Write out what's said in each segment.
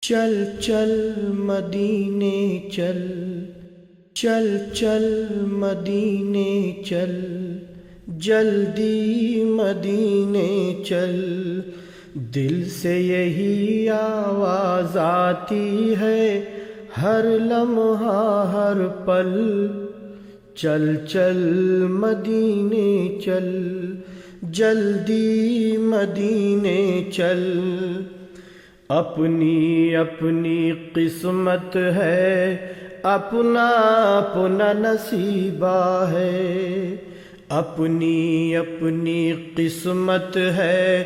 چل چل مدینے چل، چل چل مدینے چل، جلدی مدینے چل، دل سے یہی آواز آتی ہے ہر لمحہ ہر پل، چل چل مدینے چل، جلدی مدینے چل، اپنی اپنی قسمت ہے، اپنا اپنا نصیبہ ہے، اپنی اپنی قسمت ہے،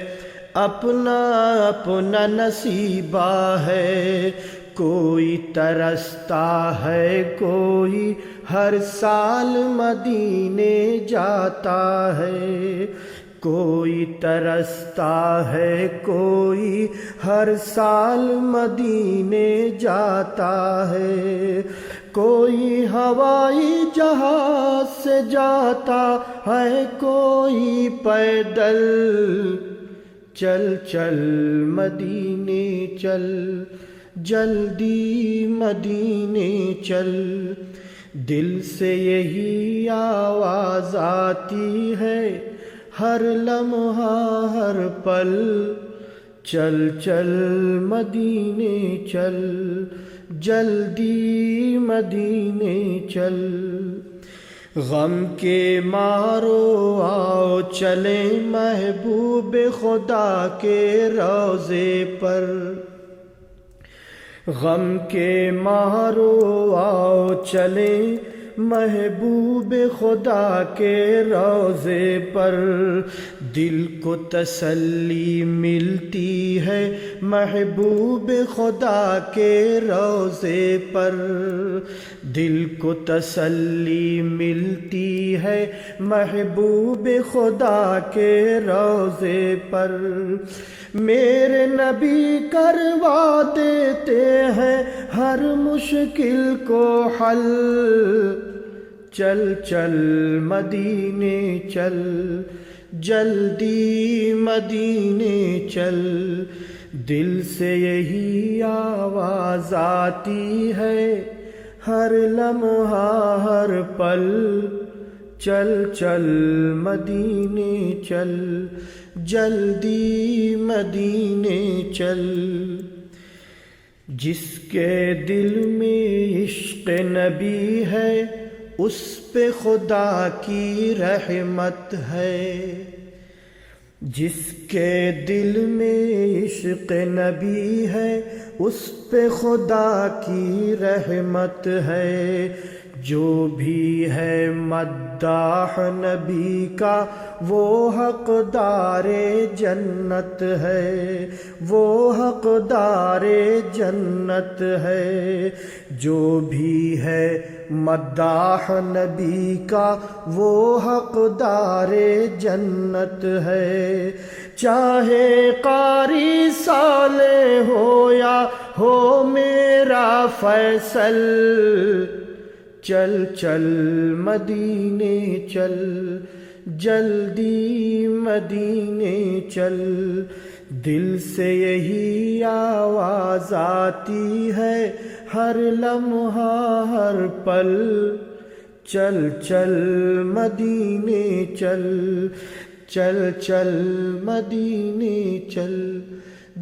اپنا اپنا نصیبہ ہے، کوئی ترستا ہے، کوئی ہر سال مدینے جاتا ہے، کوئی ترستا ہے، کوئی ہر سال مدینے جاتا ہے، کوئی ہوائی جہاز سے جاتا ہے، کوئی پیدل، چل چل مدینے چل، جلدی مدینے چل، دل سے یہی آواز آتی ہے ہر لمحہ ہر پل، چل چل مدینے چل، جلدی مدینے چل، غم کے مارو آؤ چلیں محبوب خدا کے روضے پر، غم کے مارو آؤ چلیں محبوب خدا کے روضے پر، دل کو تسلی ملتی ہے محبوب خدا کے روضے پر، دل کو تسلی ملتی ہے محبوب خدا کے روضے پر، میرے نبی کروا دیتے ہیں ہر مشکل کو حل، چل چل مدینے چل، جلدی مدینے چل، دل سے یہی آواز آتی ہے ہر لمحہ ہر پل، چل چل مدینے چل، جلدی مدینے چل، جس کے دل میں عشق نبی ہے اس پہ خدا کی رحمت ہے، جس کے دل میں عشق نبی ہے اس پہ خدا کی رحمت ہے، جو بھی ہے مداح نبی کا وہ حقدار جنت ہے، وہ حقدار جنت ہے، جو بھی ہے مداح نبی کا وہ حقدار جنت ہے، چاہے قاری صالح ہو یا ہو میرا فیصل، چل چل مدینے چل، جلدی مدینے چل، دل سے یہی آواز آتی ہے ہر لمحہ ہر پل، چل چل مدینے چل، چل چل مدینے چل،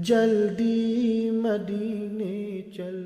جلدی مدینے چل۔